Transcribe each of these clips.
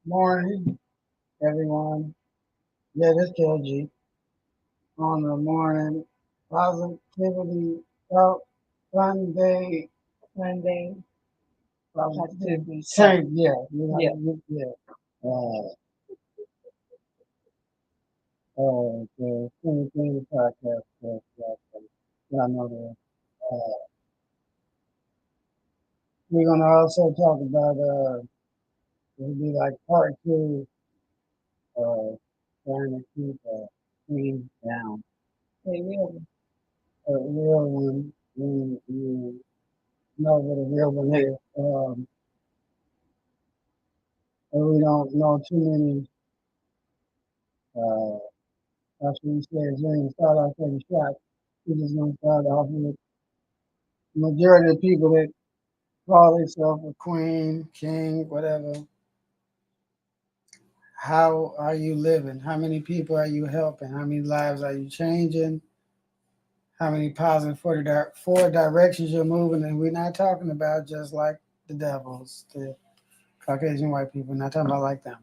Morning, everyone. Yeah, this KG on the morning positivity out Sunday. Monday, positivity. Same, yeah, Yeah. yeah. Uh, the TheQueenCandiPodcast. I know that. We're gonna also talk about it'll be like part two, uh, trying to keep queen down. They will. A real one, you know what a real one is. And we don't know too many. Uh, that's what he says. We ain't start off taking shots. We just gonna start off with the majority of the people that call themselves a queen, king, whatever. How are you living? How many people are you helping? How many lives are you changing? How many positive four directions you're moving? And we're not talking about just like the devils, the Caucasian white people. We're not talking about like them.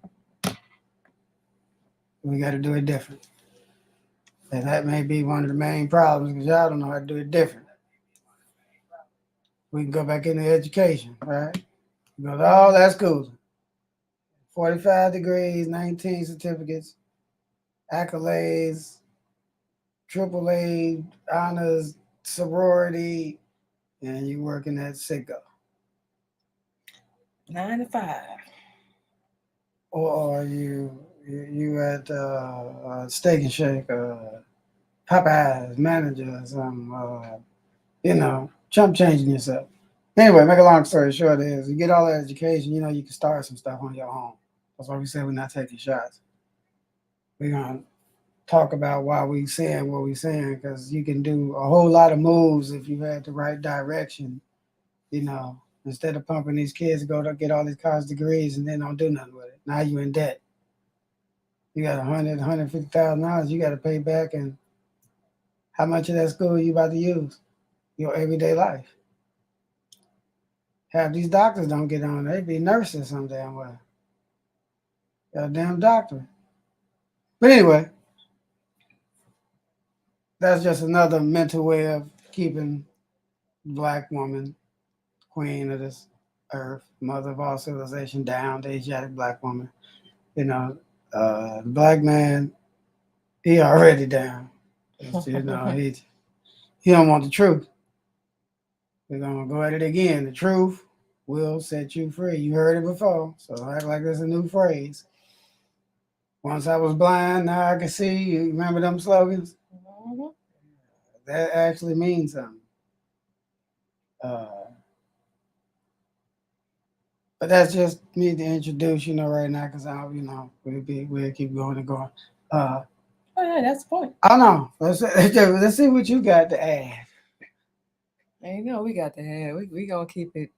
We got to do it different. And that may be one of the main problems because y'all don't know how to do it different. We can go back into education, right? We go to all that schools, 45 degrees, 19 certificates, accolades, triple A, honors, sorority, and you working at Sicko. 9 to 5. Or you at Steak and Shake, Popeyes, manager or something, chump changing yourself. Anyway, make a long story short is you get all that education, you can start some stuff on your own. That's why we said we're not taking shots. We're gonna talk about why we saying what we saying because you can do a whole lot of moves if you had the right direction. Instead of pumping these kids to go to get all these college degrees and then don't do nothing with it. Now you in debt. You got $150,000 you got to pay back, and how much of that school you about to use? Your everyday life. Half these doctors don't get on. They be nurses some damn way. Got a damn doctor. But anyway, that's just another mental way of keeping the black woman, queen of this earth, mother of all civilization, down, the Asiatic black woman. You know, the black man, he already down. He don't want the truth. We're gonna go at it again. The truth will set you free. You heard it before, so act like there's a new phrase. Once I was blind, now I can see. You remember them slogans? Mhm. That actually means something. Uh, but that's just me to introduce, right now, because we'll keep going and going. Uh, Oh yeah, that's the point. I don't know. Let's see what you got to add. And we got to have. We gonna keep it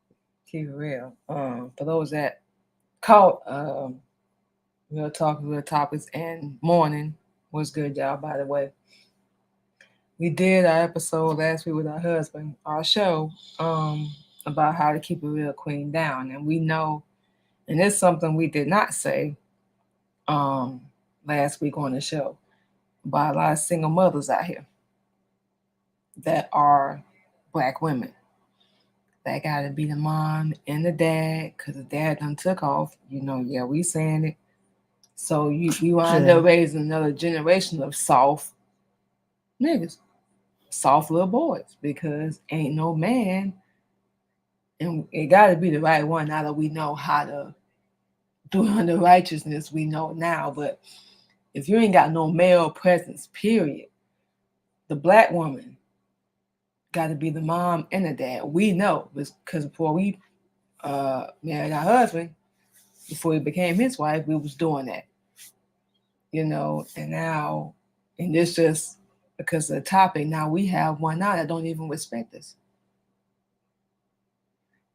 real. For those that caught real talk, real topics, and morning was good, y'all. By the way, we did our episode last week with our husband, our show, about how to keep a real queen down, and we know, and it's something we did not say, um, last week on the show about a lot of single mothers out here that are black women that gotta be the mom and the dad because the dad done took off. Yeah, we saying it. So you wind Sure. up raising another generation of soft niggas, soft little boys, because ain't no man, and it gotta be the right one. Now that we know how to do under righteousness, we know now. But if you ain't got no male presence, period, the black woman got to be the mom and the dad. We know because before we married our husband, before he became his wife, we was doing that, and now, and this just because of the topic, now we have one now that don't even respect us.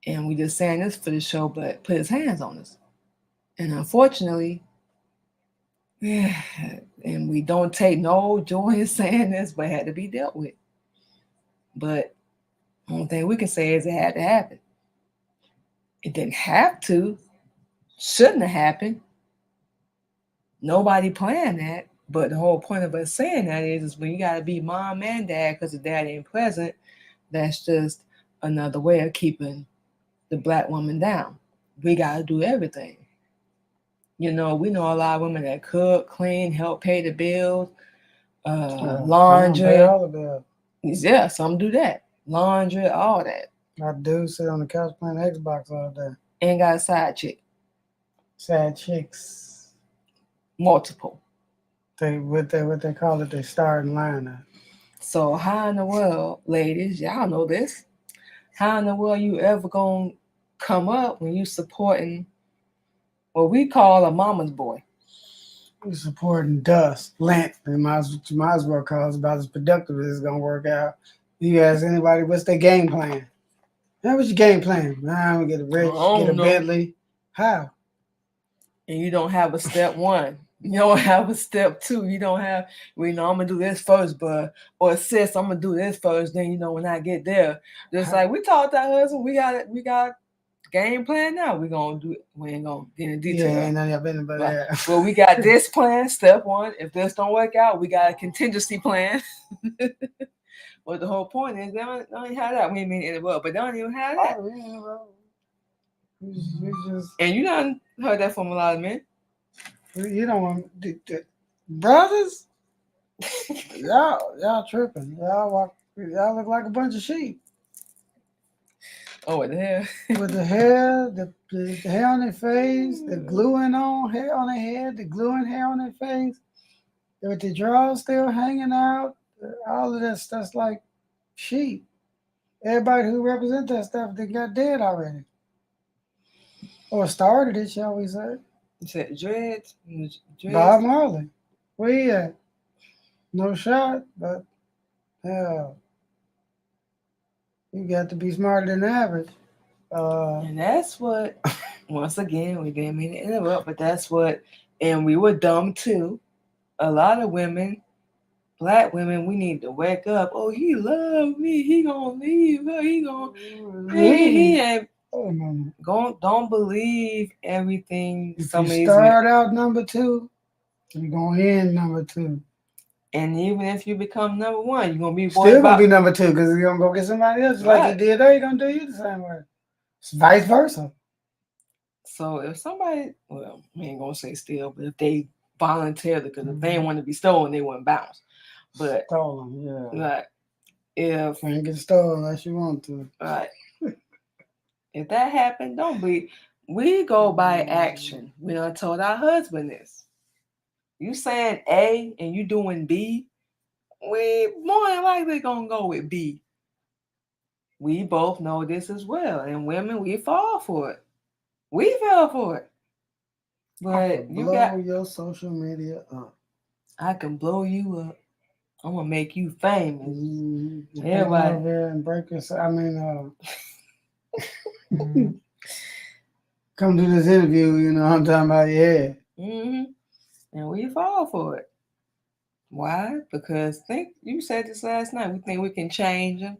And we just saying this for the show, but put his hands on us. And unfortunately, yeah, and we don't take no joy in saying this, but it had to be dealt with. But the only thing we can say is it had to happen. It didn't have to. shouldn't have happened. Nobody planned that. But the whole point of us saying that is when you got to be mom and dad because the dad ain't present, that's just another way of keeping the black woman down. We got to do everything. We know a lot of women that cook, clean, help pay the bills, Some pay laundry. all the bills. Yeah, some do that. Laundry, all that. I do sit on the couch playing Xbox all day. Ain't got a side chick. Sad chicks. Multiple. What they call it, they starting lineup. So how in the world, ladies, y'all know this. How in the world you ever gonna come up when you supporting what we call a mama's boy? You supporting dust, lint. You might as well call it about as productive as it's gonna work out. You ask anybody, what's their game plan? Now, what's your game plan? Man, get a rich, get a Bentley. How? And you don't have a step one. You don't have a step two. You don't have, I'm gonna do this first, but or sis, I'm gonna do this first. Then when I get there, just like we talked to our husband, we got game plan now. We gonna do it. We ain't gonna get in detail. Yeah, ain't none of y'all been about that. Well, we got this plan, step one. If this don't work out, we got a contingency plan. Well, the whole point is they don't even have that. We ain't mean to interrupt, but they don't even have that. And you done heard that from a lot of men. You don't want brothers. y'all tripping. Y'all look like a bunch of sheep. Oh, what the hell? With the hair, the hair on their face, the gluing on hair on their head, the gluing hair on their face, with the drawers still hanging out, all of that stuff's like sheep. Everybody who represents that stuff, they got dead already. Or started it, shall we say. You said dreads? Bob Marley. Where he at? No shot, but hell, you got to be smarter than average. And that's what, once again, we didn't mean to interrupt, but that's what, and we were dumb too. A lot of women, black women, we need to wake up. Oh, he loved me. He gonna leave her. He ain't. Don't believe everything. If you start out number two, you're gonna end number two. And even if you become number one, you're gonna be still gonna be number two because you're gonna go get somebody else like he did there. You're gonna do you the same way. It's vice versa. So if somebody, well, we ain't gonna say steal, but if they voluntarily, because if they didn't want to be stolen, they wouldn't bounce. But stolen, yeah. Like if you ain't get stolen unless you want to. Right. If that happened, don't be. We go by action. We done told our husband this. You saying A and you doing B, we more than likely gonna go with B. We both know this as well. And women, we fall for it. We fell for it. But you blow your social media up. I can blow you up. I'm gonna make you famous. Mm-hmm. Everybody over there and break us. Come to this interview, I'm talking about Mm-hmm. And we fall for it. Why? Because you said this last night. We think we can change them,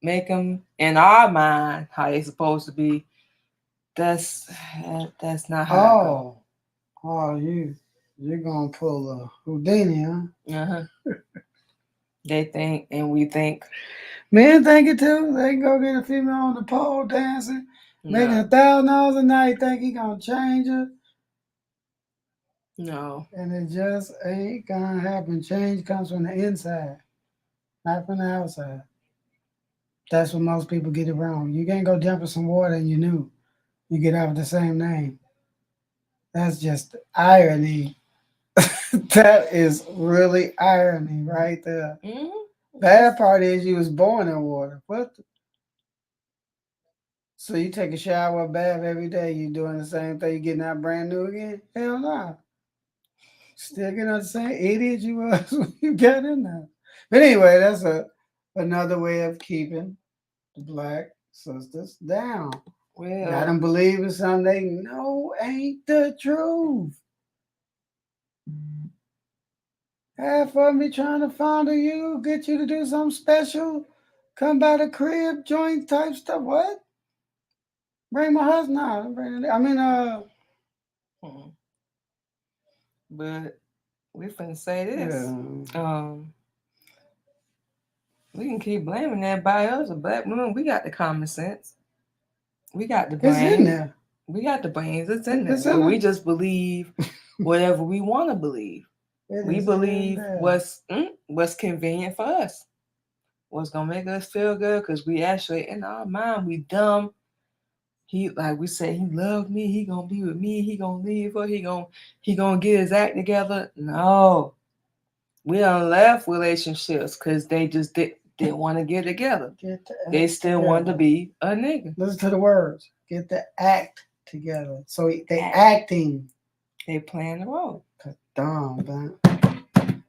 make them in our mind how they're supposed to be. That's not how it goes. Oh, you're gonna pull a Houdini, huh? Uh-huh. They think, and we think. Men think it too. They can go get a female on the pole dancing, making $1,000 a night. Think he gonna change her? No. And it just ain't gonna happen. Change comes from the inside, not from the outside. That's what most people get it wrong. You can't go jump in some water and you get out with the same name. That's just irony. That is really irony right there. Mm-hmm. Bad part is you was born in water. What? So you take a shower, bath every day. You doing the same thing. You getting out brand new again? Hell no. Nah. Still getting out the same idiot you was when you got in there. But anyway, that's another way of keeping the black sisters down. Well, got them believing something they know ain't the truth. Half of me trying to fondle you, get you to do something special, come by the crib, joint type stuff. What? Bring my husband out. But we finna say this. We can keep blaming that by us. Black women, we got the common sense. We got the brains. It's in there. We got the brains. It's in there. So we just believe whatever we want to believe. We believe what's convenient for us. What's gonna make us feel good? Because we actually in our mind we dumb. He, like we said, he loved me. He gonna be with me. He gonna leave her. He gonna get his act together. No, we done left relationships because they just didn't want to get together. They still wanted to be a nigga. Listen to the words. Get the act together. So they acting. They playing the role. Dumb, man.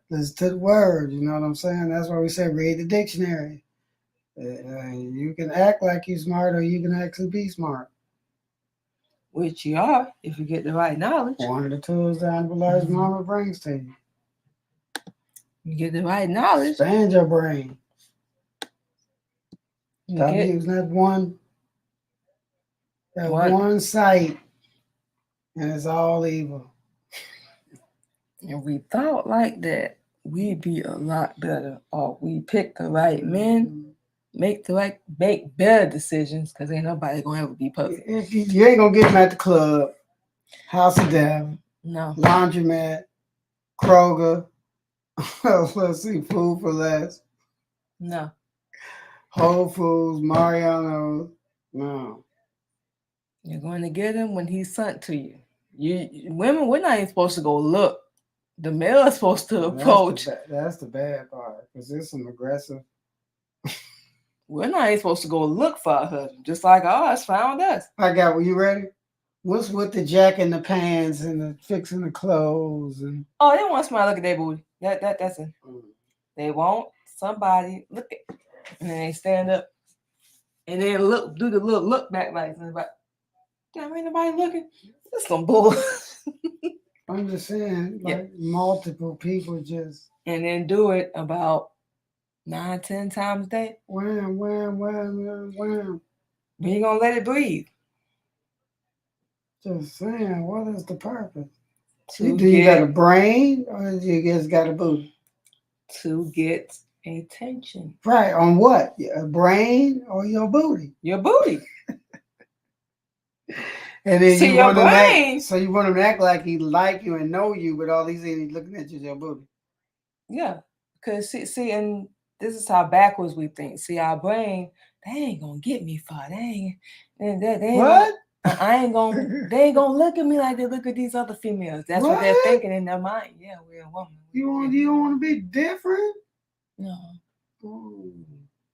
Listen to the words. You know what I'm saying? That's why we say read the dictionary. You can act like you're smart, or you can actually be smart. Which you are, if you get the right knowledge. One of the tools that Unbelievable Mama brings to you. You get the right knowledge. Expand your brain. Stop using that one sight, and it's all evil. If we thought like that, we'd be a lot better. Or we pick the right men, make better decisions, because ain't nobody gonna ever be perfect. You ain't gonna get them at the club, House of Death, no, laundromat, Kroger. Let's see, Food for Less. No. Whole Foods, Mariano's. No. You're going to get him when he's sent to you. Women, we're not even supposed to go look. The male is supposed to approach. That's the bad part, because there's some aggressive. We're not even supposed to go look for a husband, just like ours found us. I got. Were you ready? What's with the jack in the pants and the fixing the clothes and? Oh, they want somebody to look at their booty. That's it. They want somebody look at, and then they stand up, and then do the little look back like, damn, ain't nobody looking. That's some bull. I'm just saying, multiple people just. And then do it about 9-10 times a day. Wham. We ain't gonna let it breathe. Just saying, what is the purpose? Do you got a brain, or do you just got a booty? To get attention. Right, on what? A brain or your booty? Your booty. And then you want to act, so you want him to act like he like you and know you, but all he's looking at you is your booty. Yeah, because see, and this is how backwards we think. See, our brain, they ain't gonna get me far. They ain't what? I ain't gonna. They ain't gonna look at me like they look at these other females. That's what they're thinking in their mind. Yeah, we're a woman. You don't want to be different? No. Ooh.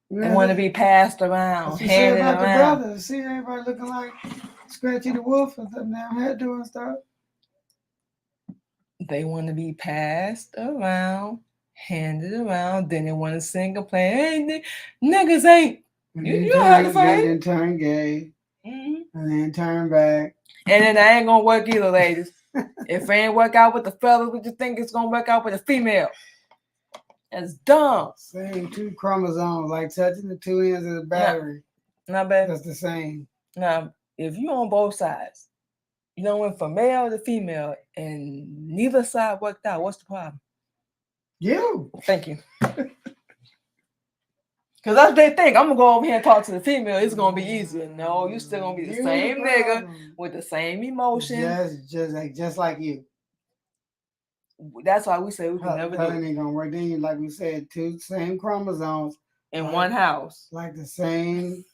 They want to be passed around, handed around. The brothers. See everybody looking like Scratchy the Wolf and them down here doing stuff. They want to be passed around, handed around. Then they want to sing and play. Hey, niggas ain't. You don't have to fight. Then turn gay. And then turn back. And then that ain't gonna work either, ladies. If it ain't work out with the fellas, we just think it's gonna work out with a female. That's dumb. Same 2 chromosomes, like touching the 2 ends of the battery. Not bad. That's the same. Now, if you on both sides, you know, went from male to female, and neither side worked out, what's the problem? You. Thank you. Because that's what they think. I'm going to go over here and talk to the female. It's going to be easier. No, you still going to be the same nigga with the same emotion. Just like you. That's why we say we can never do it. Ain't going to work. Then, like we said, 2 same chromosomes. In one house. Like the same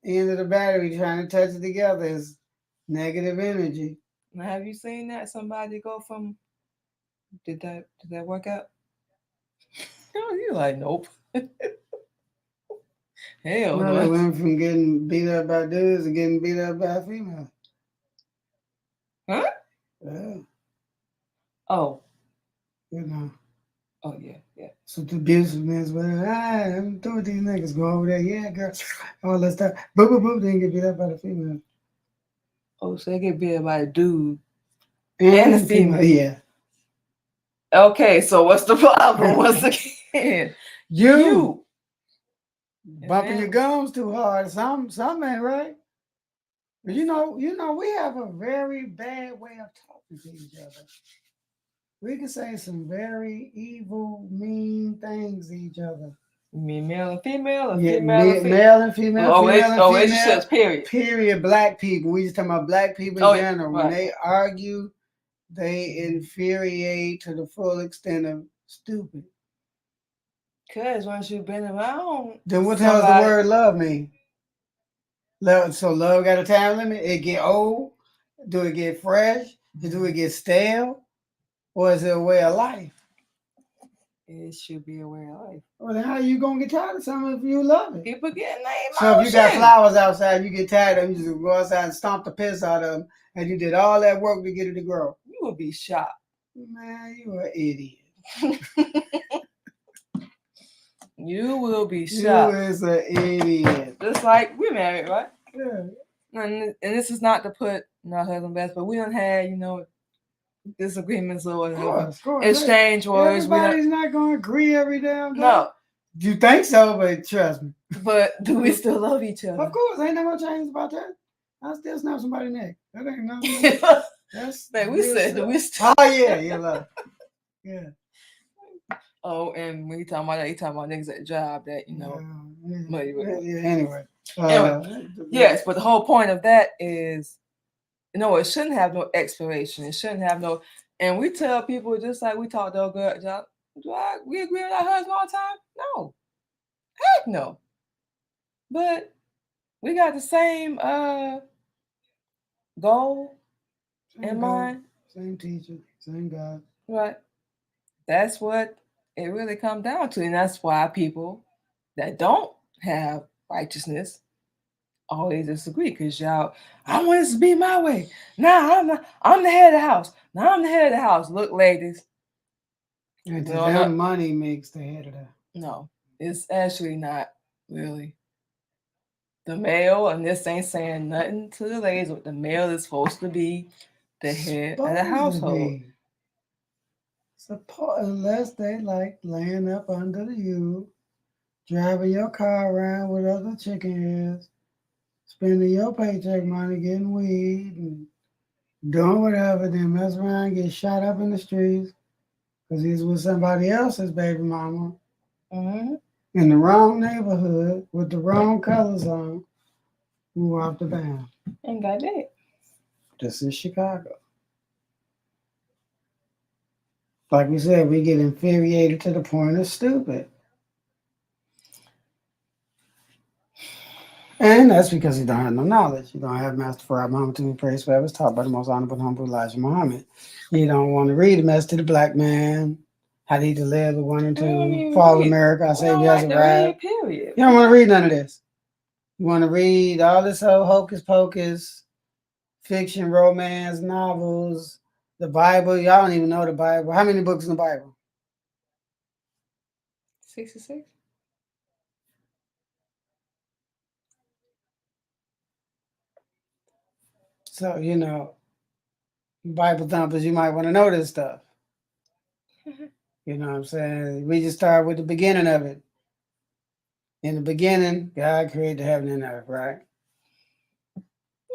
end of the battery trying to touch it together is negative energy. Now, have you seen that? Somebody go from... Did that work out? Oh, you're like, nope. Hell no. They went from getting beat up by dudes to getting beat up by females. Huh? Yeah. Oh. You know. Oh, yeah. So the abusiveness, but I'm through with these niggas. Go over there. Yeah, girl. All that stuff. Boop, boop, boop. They didn't get beat up by the female. Oh, so they get beat up by the dude. And the female. Yeah. Okay, so what's the problem once again? You. Bumping your gums too hard. Something ain't right. We have a very bad way of talking to each other. We can say some very evil, mean things to each other. You mean male and female, or Yeah, female and female? male and female, female and female. Relationships, period. Period. Black people. We just talking about black people in general. When they argue, they infuriate to the full extent of stupid. Cause once you've been around, then what the hell does the word love mean? Love. So love got a time limit. It get old. Do it get fresh? Do it get stale? Or is it a way of life? It should be a way of life. Well, then how you gonna get tired of something if you love it? People get named. So if you got flowers outside, you get tired of them, you just go outside and stomp the piss out of them, and you did all that work to get it to grow. You would be shocked. Man, you an idiot. You will be shocked. You is an idiot. Just like we're married, right? Yeah. And this is not to put our husband best, but we don't have, disagreements or whatever. Of course. Exchange words. Everybody's not going to agree every damn day. No. You think so, but trust me. But do we still love each other? Of course. Ain't no change about that. I still snap somebody's neck. That ain't nothing. That's man, we said that we still. Oh, yeah. You love it. Yeah. Oh, and when you talking about that, you talking about niggas at the job that, Anyway. Yes, but the whole point of that is, it shouldn't have no expiration. It shouldn't have no, and we tell people just like we talk to our girl job, we agree with our husband all the time? No. Heck no. But we got the same goal in mind. Same teacher, same God. Right. That's what it really comes down to. And that's why people that don't have righteousness always disagree. Because y'all, I want this to be my way. Nah, I'm the head of the house. Now I'm the head of the house. Look, ladies. And that money makes the head of that. No, it's actually not really. The male, and this ain't saying nothing to the ladies, but the male is supposed to be the head of the household. Unless they like laying up under you, driving your car around with other chicken heads, spending your paycheck money getting weed and doing whatever, then mess around and get shot up in the streets because he's with somebody else's baby mama in the wrong neighborhood with the wrong colors on, move off the bound. And got that. This is Chicago. Like we said, we get infuriated to the point of stupid. And that's because you don't have no knowledge. You don't have Master Farad Muhammad to be praised forever. It's taught by the most honorable and humble Elijah Muhammad. You don't want to read the message to the black man, how he to live, the one and two, fall of America, I say he has arrived. You don't want to read none of this. You want to read all this whole hocus pocus, fiction, romance, novels, the Bible. Y'all don't even know the Bible. How many books in the Bible? 66. So, Bible thumpers, you might want to know this stuff. You know what I'm saying? We just start with the beginning of it. In the beginning, God created heaven and earth, right?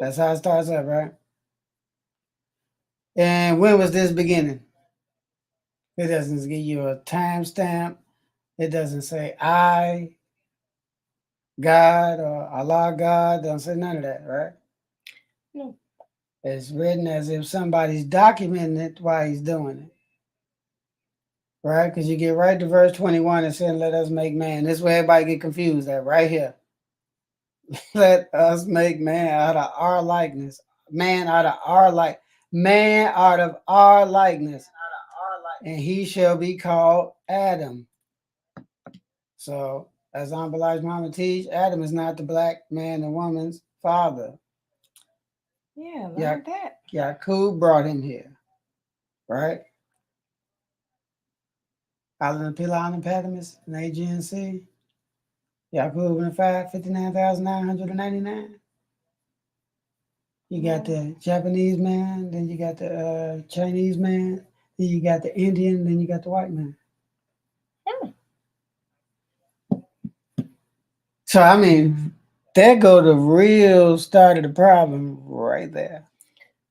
That's how it starts up, right? And when was this beginning? It doesn't give you a timestamp. It doesn't say I, God, or Allah, God. Don't say none of that, right? No. It's written as if somebody's documenting it while he's doing it. Right? Because you get right to verse 21 and saying, let us make man. This is where everybody get confused at, right here. Let us make man out of our likeness. Man out of our likeness. And he shall be called Adam. So, as Elijah Muhammad teach, Adam is not the black man and woman's father. Yeah, like that. Yaqub brought him here, right? Island Pilon and Patamus and Aegean Sea. Yaqub and 59,999. You got the Japanese man, then you got the Chinese man, then you got the Indian, then you got the white man. So, There go the real start of the problem right there.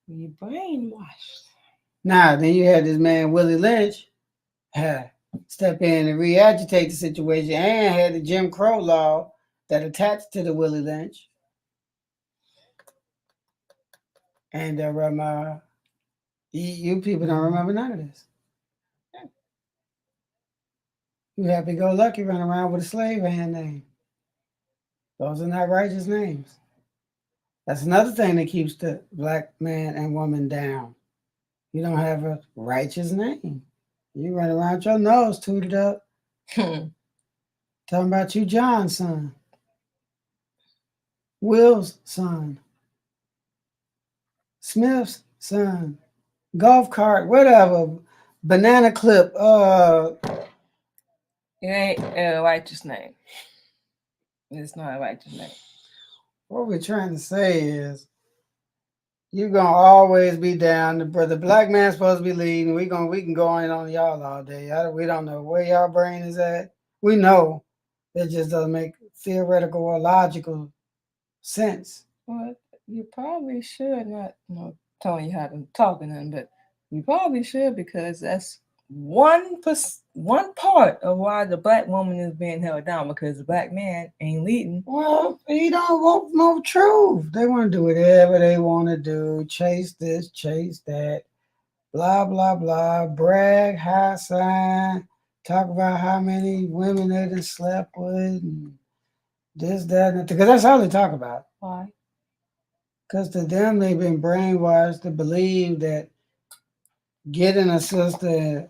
You brainwashed. Now, then you had this man, Willie Lynch, step in and re-agitate the situation, and had the Jim Crow law that attached to the Willie Lynch. And you people don't remember none of this. You happy-go-lucky run around with a slave hand name. Those are not righteous names. That's another thing that keeps the black man and woman down. You don't have a righteous name. You run around with your nose tooted up, talking about you John's son, Will's son, Smith's son, golf cart, whatever, banana clip. It ain't a righteous name. It's not a righteous name. What we're trying to say is, you're gonna always be down. The black man's supposed to be leading. We can go on y'all all day. We don't know where y'all brain is at. We know it just doesn't make theoretical or logical sense. Well, you probably should not, telling you how to talk and nothing, but you probably should, because that's one part of why the black woman is being held down, because the black man ain't leading. Well, he don't want no truth. They want to do whatever they want to do. Chase this, chase that, blah blah blah. Brag, high sign, talk about how many women they done slept with, and this, that, and because that's all they talk about. Why? Because to them, they've been brainwashed to believe that getting a sister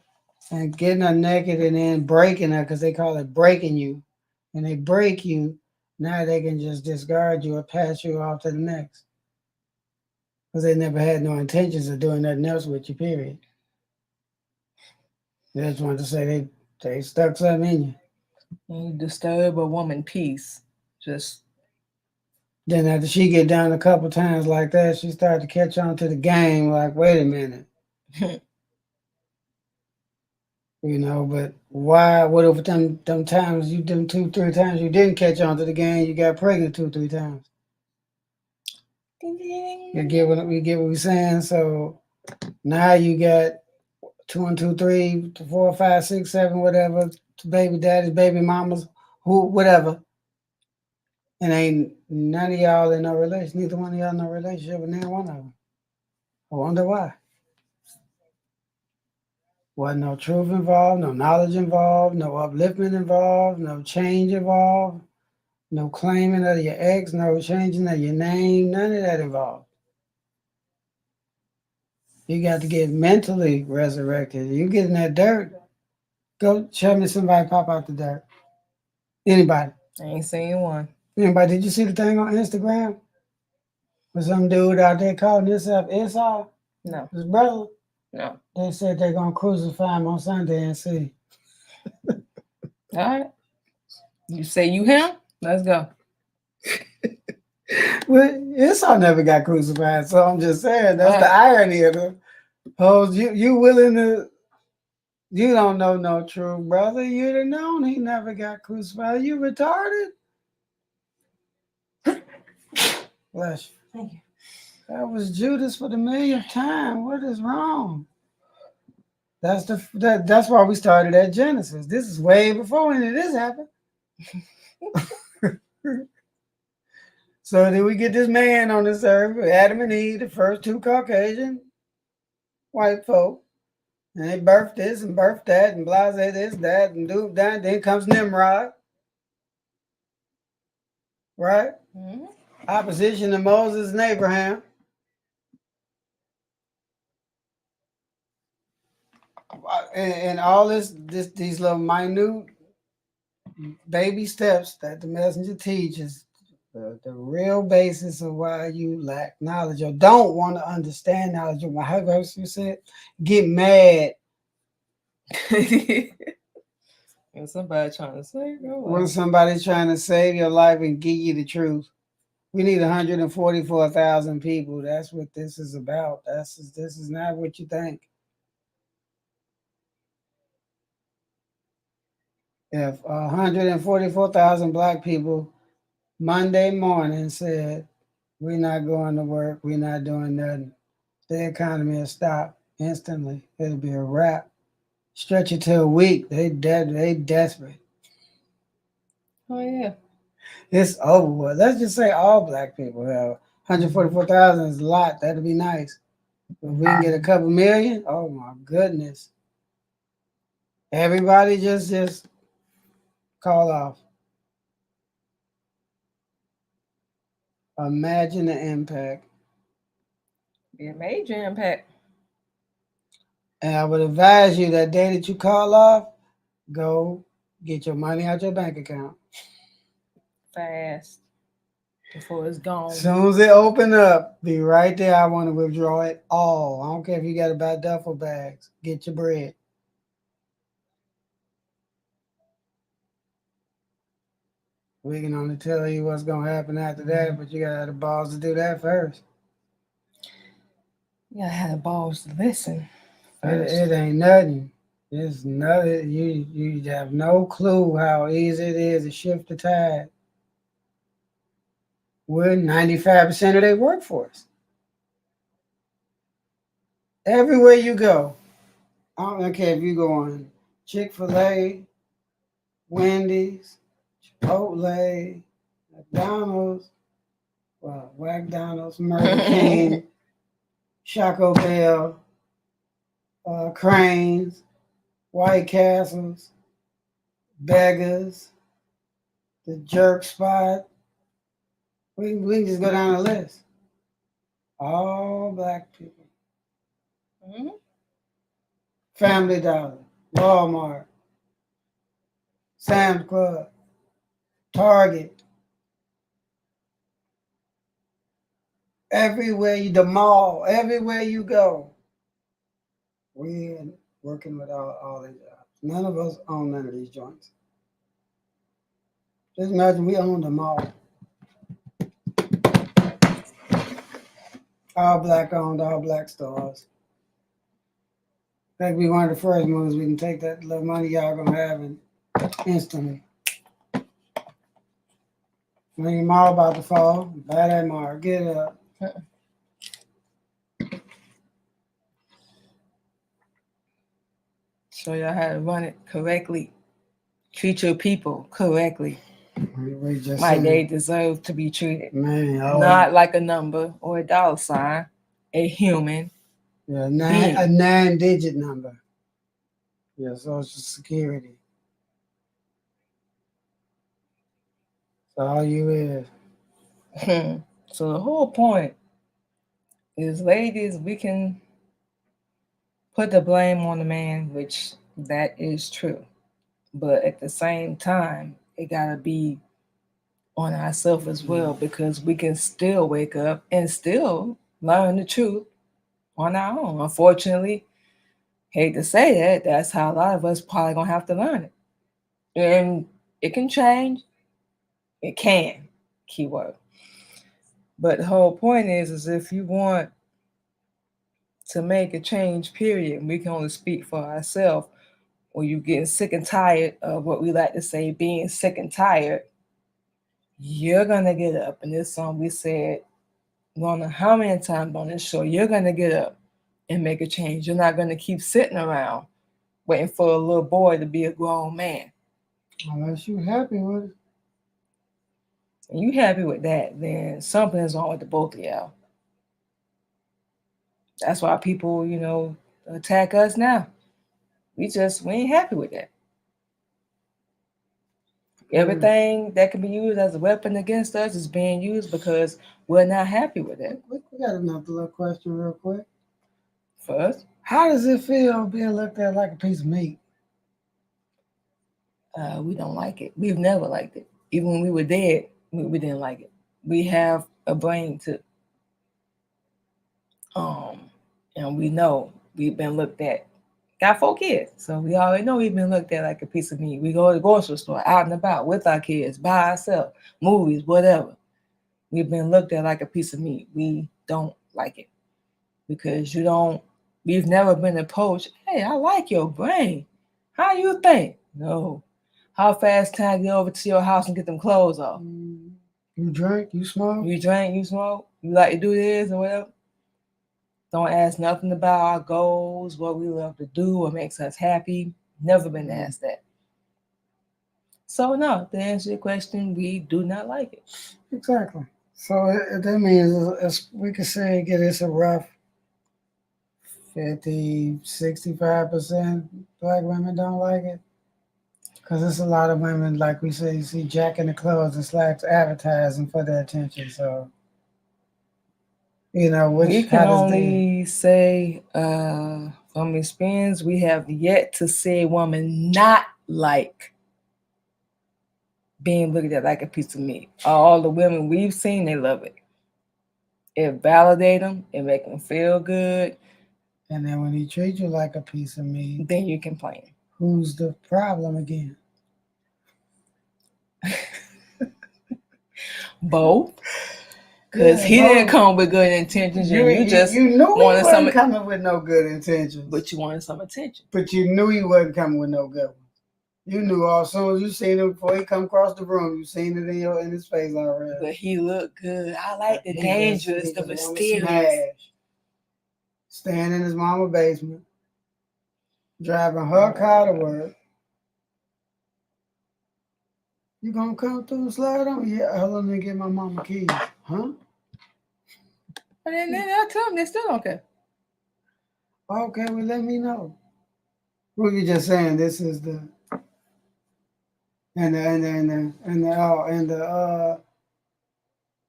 and getting her naked and then breaking her, because they call it breaking you, and they break you, now they can just discard you or pass you off to the next. Because they never had no intentions of doing nothing else with you, period. They just wanted to say they stuck something in you. And you disturb a woman peace. Just Then after she get down a couple times like that, she started to catch on to the game, like, wait a minute. But why? What if them times you them 2-3 times you didn't catch on to the game, you got pregnant 2-3 times? You get what we're saying? So now you got 2 and 2, 3, 4, 5, 6, 7, whatever, baby daddies, baby mamas, who, whatever. And ain't none of y'all in no relationship, neither one of y'all in no relationship with neither one of them. I wonder why. Wasn't no truth involved, no knowledge involved, no upliftment involved, no change involved, no claiming of your ex, no changing of your name, none of that involved. You got to get mentally resurrected. You get in that dirt, go show me somebody pop out the dirt. Anybody? I ain't seen one. Anybody? Did you see the thing on Instagram? With some dude out there calling himself Esau? No. His brother? No. They said they're going to crucify him on Sunday and see. All right. You say you him? Let's go. Well, Esau never got crucified, so I'm just saying that's the irony of it. Oh, you willing to? You don't know no truth, brother. You'd have known he never got crucified. You retarded. Bless you. Thank you. That was Judas for the millionth time. What is wrong? That's why we started at Genesis. This is way before any of this happened. So then we get this man on this earth, Adam and Eve, the first two Caucasian white folk. And they birthed this and birthed that and blase this, that, and do that. Then comes Nimrod. Right? Mm-hmm. Opposition to Moses and Abraham. And all these little minute baby steps that the messenger teaches, the real basis of why you lack knowledge or don't want to understand knowledge. Or however you said, get mad. And somebody trying to save your life. When somebody's trying to save your life and give you the truth. We need 144,000 people. That's what this is about. This is not what you think. If 144,000 black people Monday morning said, we're not going to work, we're not doing nothing. The economy will stop instantly. It'll be a wrap. Stretch it to a week. They desperate. Oh yeah. It's over with. Let's just say all black people have 144,000 is a lot. That'd be nice. If we can get a couple million, oh my goodness. Everybody just call off. Imagine the impact. Be a major impact. And I would advise you that day that you call off, go get your money out your bank account. Fast. Before it's gone. As soon as it open up, be right there. I want to withdraw it all. I don't care if you got to buy duffel bags. Get your bread. We can only tell you what's going to happen after that, but you got to have the balls to do that first. You gotta have the balls to listen. It ain't nothing. It's nothing. You have no clue how easy it is to shift the tide. We're 95% of their workforce. Everywhere you go, I don't care if you go on Chick-fil-A, Wendy's, Chipotle, McDonald's, McDonald's, Murder King, Shaco Bell, Cranes, White Castles, Beggars, the Jerk Spot. We can just go down the list. All black people. Mm-hmm. Family Dollar, Walmart, Sam's Club, Target. Everywhere the mall, everywhere you go, we're working with all these jobs. None of us own none of these joints. Just imagine we own the mall. All black owned, all black stores. That could be one of the first moves. We can take that little money y'all gonna have and instantly. When your mall about to fall, buy that mall, get it up. Show y'all how to run it correctly. Treat your people correctly. We just Like they deserve to be treated. Man, not like a number or a dollar sign, a human. Yeah, a 9-digit number. Yeah, Social Security. That's all you is. So the whole point is, ladies, we can put the blame on the man, which that is true. But at the same time, it gotta be on ourselves as well, because we can still wake up and still learn the truth on our own. Unfortunately, hate to say that, that's how a lot of us probably gonna have to learn it. And it can change. It can, keyword. But the whole point is if you want to make a change, period, we can only speak for ourselves. Or you getting sick and tired of what we like to say, being sick and tired, you're gonna get up. And this song we said, I don't know how many times on this show, you're gonna get up and make a change. You're not gonna keep sitting around waiting for a little boy to be a grown man. Unless you're happy with it. And you happy with that, then something is wrong with the both of y'all. That's why people, attack us now. We ain't happy with that. Everything that can be used as a weapon against us is being used because we're not happy with it. We got another little question real quick. First, how does it feel being looked at like a piece of meat? We don't like it. We've never liked it. Even when we were dead, we didn't like it. We have a brain too. And we know we've been looked at. Got 4 kids, so we already know we've been looked at like a piece of meat. We go to the grocery store, out and about with our kids, by ourselves, movies, whatever. We've been looked at like a piece of meat. We don't like it because we've never been approached. Hey, I like your brain. How you think? No. How fast can I get over to your house and get them clothes off? You drink, you smoke. You drink, you smoke, you like to do this or whatever. Don't ask nothing about our goals, what we love to do, what makes us happy. Never been asked that. So no, to answer your question, we do not like it. Exactly. So that means we could say get it's a rough 50, 65% black women don't like it. Because there's a lot of women, like we say, you see Jack in the clothes and slacks advertising for their attention. So, We can how does only say from experience, we have yet to see a woman not like being looked at like a piece of meat. All the women we've seen, they love it. It validates them. It makes them feel good. And then when he treats you like a piece of meat, then you complain. Who's the problem again? Both. Because he didn't come with good intentions. You just knew he wanted wasn't coming with no good intentions. But you wanted some attention. But you knew he wasn't coming with no good ones. You knew all soon as you seen him before he come across the room, you seen it in his face already. But he looked good. I like the dangerous, the mysterious. Staying in his mama's basement, driving her car to work. You gonna come through and slide on? Yeah, hold on, let me get my mama keys. Huh? And then I tell them they still don't care. Okay, well let me know. What you just saying? This is the the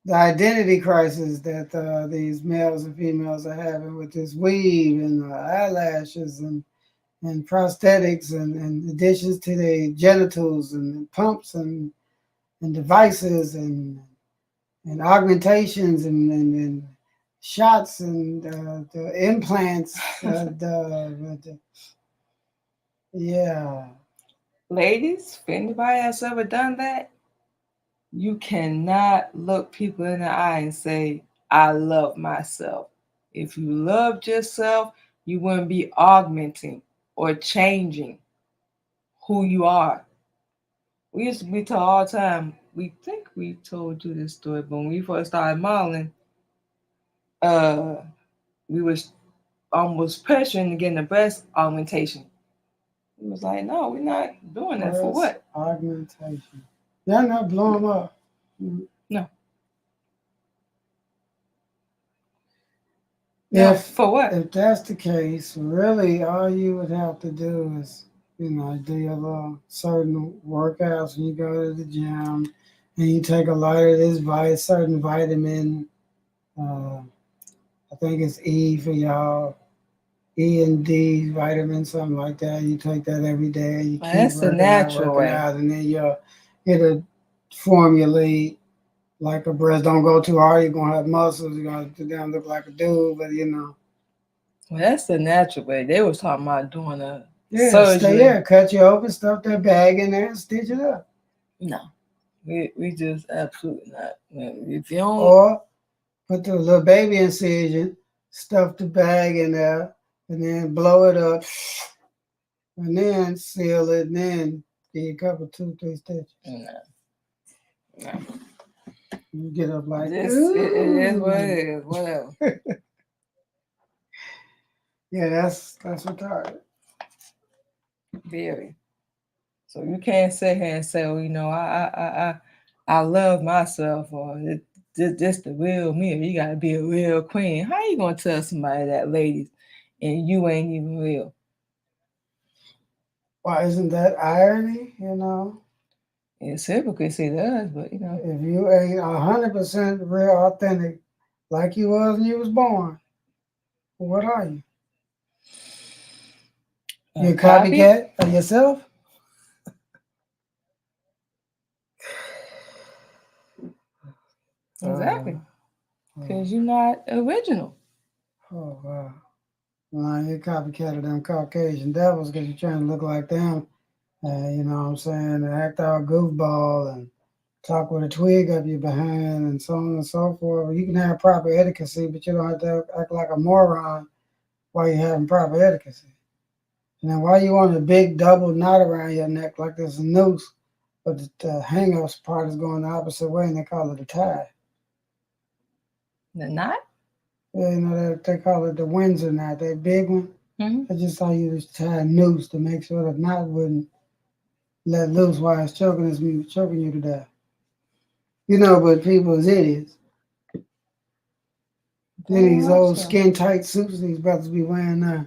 identity crisis that these males and females are having with this weave and eyelashes and prosthetics and additions to their genitals and pumps and devices and augmentations and shots and the implants. Yeah. Ladies, if anybody has ever done that, you cannot look people in the eye and say, I love myself. If you loved yourself, you wouldn't be augmenting or changing who you are. We used to be told all the time, we think we told you this story, but when we first started modeling, we was almost pressuring to get the breast augmentation. It was like, no, we're not doing that. For what? Augmentation. Y'all not blow them up. No. For what? If that's the case, really all you would have to do is, do your little certain workouts when you go to the gym and you take a lot of this certain vitamin. I think it's E for y'all. E and D vitamin, something like that. You take that every day. You keep that's the natural way. Out, and then it'll formulate like a breast. Don't go too hard. You're gonna have muscles. You're gonna look like a dude, but Well, that's the natural way. They was talking about doing a surgery. Cut you open, stuff that bag in there, and stitch it up. No, we just absolutely not. If you don't, or put the little baby incision, stuff the bag in there, and then blow it up, and then seal it, and then get a couple, 2-3 stitches. No. You get up like this. It is what it is. Whatever. Yeah, that's retarded. Very. So you can't sit here and say, I love myself, or this the real me. You gotta be a real queen. How you gonna tell somebody that, ladies, and you ain't even real? Why isn't that irony? It's hypocrisy to us, but if you ain't 100% real, authentic, like you was when you was born, what are you? You a copycat of yourself? Exactly. Because you're not original. Oh, wow. Well, you're a copycat of them Caucasian devils because you're trying to look like them. You know what I'm saying? And act all goofball and talk with a twig up your behind and so on and so forth. You can have proper etiquette, but you don't have to act like a moron while you're having proper etiquette. And then why you want a big double knot around your neck like there's a noose But the hang-ups part is going the opposite way, and they call it a tie. The knot? Yeah, they call it the Windsor knot. That big one. Mm-hmm. I just saw you just tie a noose to make sure the knot wouldn't let loose while it's choking you to death. But people is idiots. Then Very these much old so. skin tight suits these brothers be wearing now.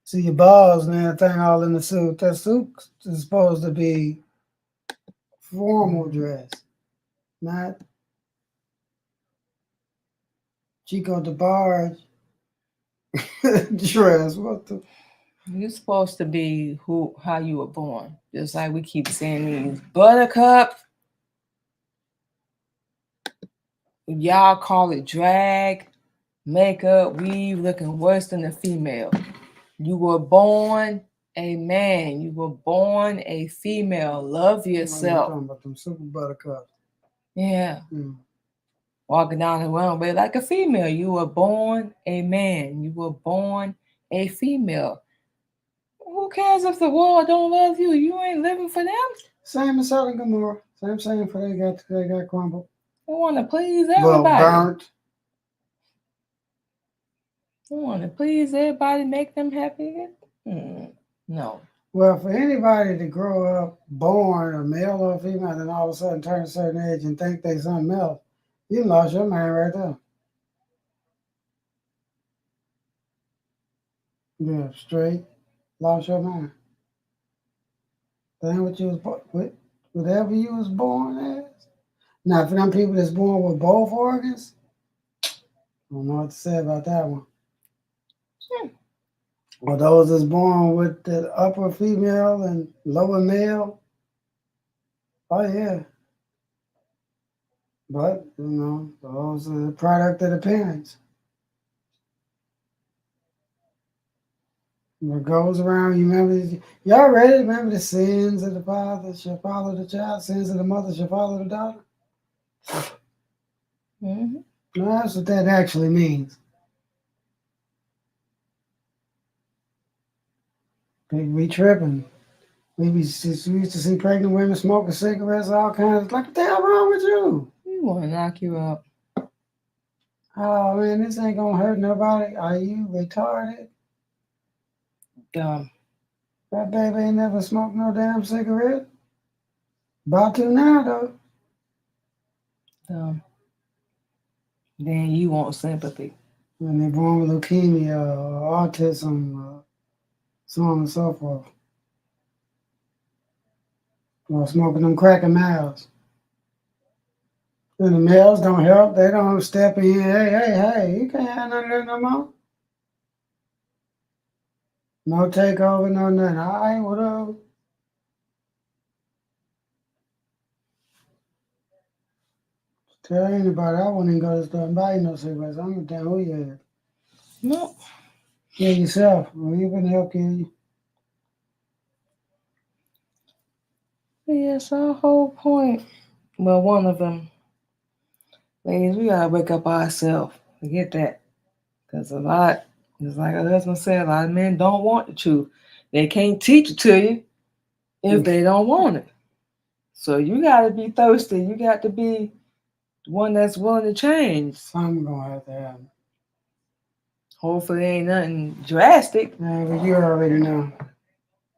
See your balls and everything all in the suit. That suit is supposed to be formal dress, not Chico DeBarge dress. What the? You're supposed to be how you were born. Just like we keep saying these buttercup, y'all call it drag, makeup, weave, looking worse than a female. You were born a man. You were born a female. Love Oh, you're yourself. talking about them super buttercups. Yeah. Mm. Walking down the runway like a female. You were born a man. You were born a female. Who cares if the world don't love you? You ain't living for them. Same as Sodom and Gomorrah. Same for they got crumbled. They want to please Well, everybody. burnt. They want to please everybody, make them happy. No. Well, for anybody to grow up born a male or a female and all of a sudden turn a certain age and think they something else, you lost your mind right there. Yeah, straight. Lost your mind. That ain't what you was with. Whatever you was born as. Now, for them people that's born with both organs, I don't know what to say about that one. Or those that's born with the upper female and lower male, oh yeah. But, those are the product of the parents. What goes around, y'all ready? Remember the sins of the father shall follow the child, sins of the mother shall follow the daughter? Mm-hmm. No, that's what that actually means. We tripping. We used to see pregnant women smoking cigarettes, all kinds. Like, what the hell wrong with you? We want to knock you out. Oh man, this ain't gonna hurt nobody. Are you retarded? Dumb. That baby ain't never smoked no damn cigarette. About to now though. Dumb. Then you want sympathy. When they're born with leukemia or autism, so on and so forth. Or smoking them cracker mouths. And the males don't help. They don't step in. Hey, you can't have none of that no more. No takeover, no nothing. All right, whatever. Tell anybody I wouldn't even go to the store and buy you no cigarettes. I don't damn who you is. No. Kill yourself. Well, you can help kill you. Yes, our whole point. Well, one of them. Ladies, we gotta wake up ourselves. Forget that. Because a lot, just like our husband said, a lot of men don't want the truth. They can't teach it to you if they don't want it. So you gotta be thirsty. You got to be the one that's willing to change. Something gonna have to happen. Hopefully ain't nothing drastic. Yeah, but you already know.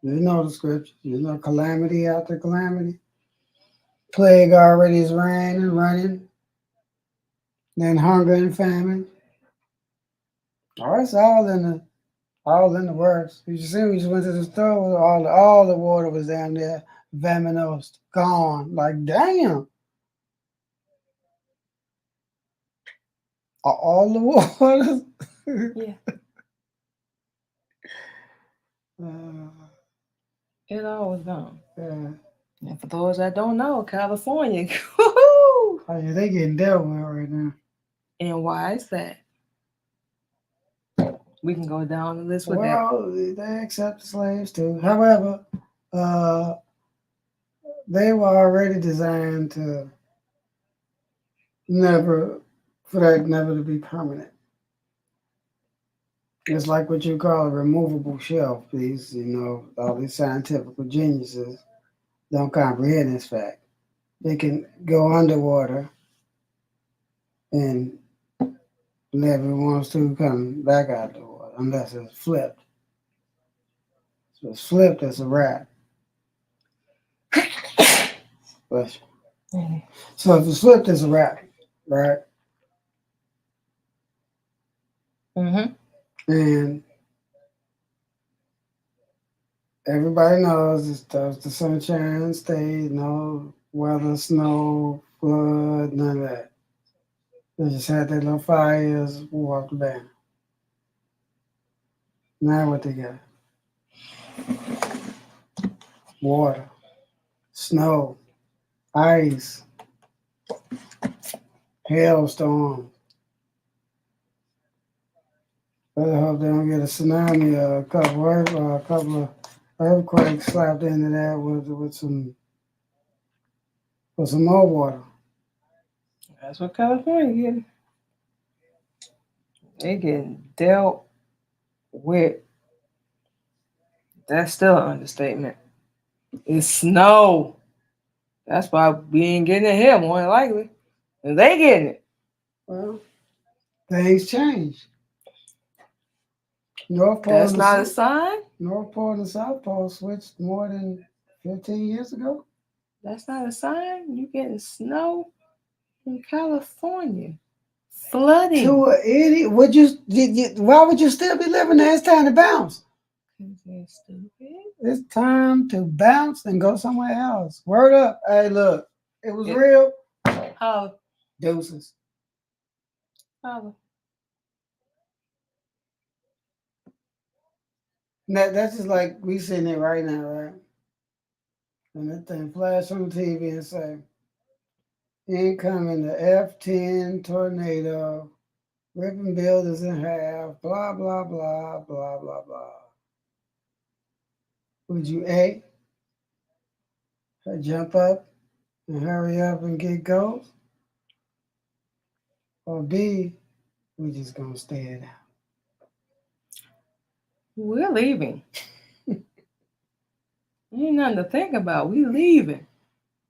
You know the scripture. You know calamity after calamity. Plague already is ran and running. Then hunger and famine. Oh, it's all in the works. You see, we just went to the store. All the water was down there, Vaminos, gone. Like damn, all the water. Yeah. It all was gone. Yeah. And for those that don't know, California, Oh yeah, they getting dealt with right now. and why is that? We can go down the list with that. Well, they accept slaves too. However, uh, they were already designed to never, for that never to be permanent. It's like what you call a removable shelf. All these scientific geniuses don't comprehend this fact. It can go underwater and never wants to come back out the water unless it's flipped. So it's flipped as a wrap. But so if it's flipped as a wrap, right? Mm-hmm. And everybody knows it's the sunshine state, no weather, snow, flood, none of that. They just had their little fires, walked the band. Now what they got? Water, snow, ice, hailstorm. I hope they don't get a tsunami or a couple of earthquakes slapped into that with some more water. That's what California getting. They getting dealt with. That's still an understatement. It's snow. That's why we ain't getting it here, more than likely. And they getting it. Well, things change. That's not a sign. North Pole and the South Pole switched more than 15 years ago. That's not a sign. You getting snow in California. Flooding. To an idiot, why would you still be living there? It's time to bounce. They're stupid. It's time to bounce and go somewhere else. Word up. Hey, look, it was real. How? Deuces. How? That's just like we sitting there right now, right? And that thing flash on the TV and say, incoming the F10 tornado, ripping buildings in half, blah, blah, blah, blah, blah, blah. Would you A, jump up and hurry up and get goals? Or B, we just gonna stay it out? We're leaving. Ain't nothing to think about. We leaving.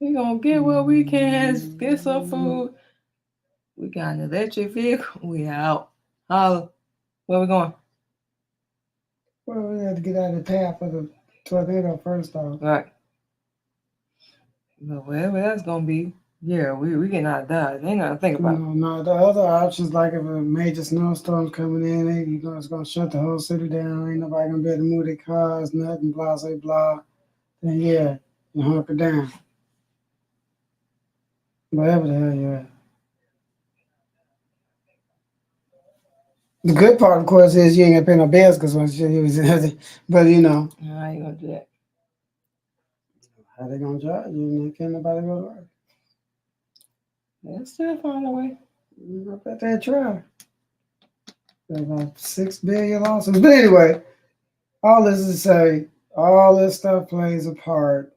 We gonna get what we can, get some food. We got an electric vehicle. We out. Holla. Where we going? Well, we had to get out of the path of the tornado first off. Right. But wherever that's gonna be, yeah, we getting out of Dodge. Ain't nothing to think about. No, the other options, like if a major snowstorm's coming in, it's gonna shut the whole city down. Ain't nobody gonna be able to move their cars, nothing, blah, blah, blah. Then yeah, you hunker down. Wherever the hell you're at. The good part, of course, is you ain't gonna pay no bills because once you was but you know. How you gonna do that? How they gonna charge you? Can't nobody go to work. They'll still find a way. I bet they try. There's about 6 billion lawsuits. But anyway, all this is to say, all this stuff plays a part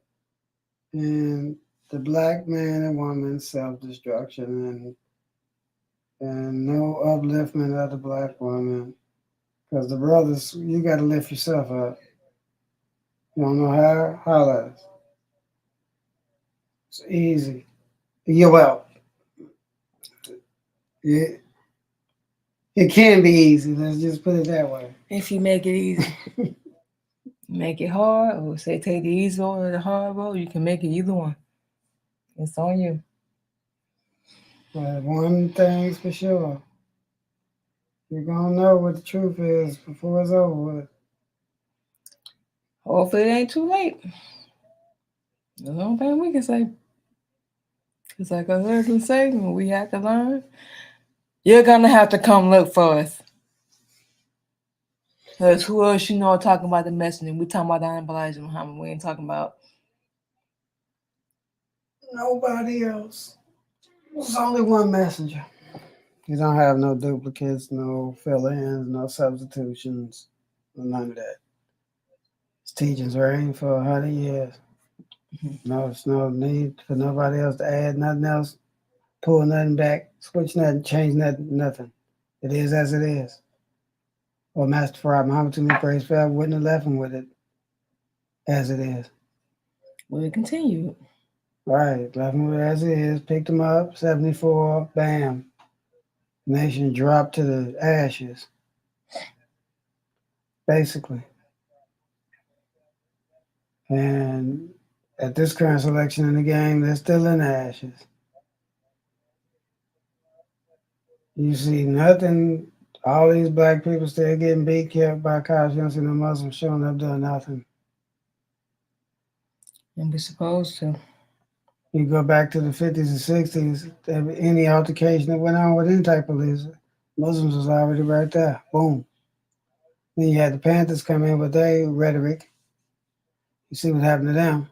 in the black man and woman self-destruction and no upliftment of the black woman. Because the brothers, you got to lift yourself up. You don't know how? Holla at us. It's easy. Yeah, well, it can be easy. Let's just put it that way. If you make it easy. Make it hard, or say take the easy road or the hard road, you can make it either one. It's on you. But one thing's for sure. You're going to know what the truth is before it's over with. Hopefully it ain't too late. That's the only thing we can say. Because like I heard them say, when we have to learn, you're going to have to come look for us. Because who else talking about the messaging? We talking about the Elijah Muhammad. We ain't talking about nobody else. There's only one messenger. You don't have no duplicates, no fill-ins, no substitutions, none of that. His teachings reigned for 100 years. There's no need for nobody else to add nothing else, pull nothing back, switch nothing, change nothing. It is as it is. Or Master Farad Muhammad, to me, praise forever, wouldn't have left him with it as it is. Will it continue? Right, left them as it is, picked them up, 74, bam. Nation dropped to the ashes, basically. And at this current selection in the game, they're still in the ashes. You see nothing. All these black people still getting beat, killed by cops. You don't see no Muslims showing up doing nothing. And we're supposed to. You go back to the 50s and 60s, any altercation that went on with any type of police, Muslims was already right there. Boom. Then you had the Panthers come in with their rhetoric. You see what happened to them.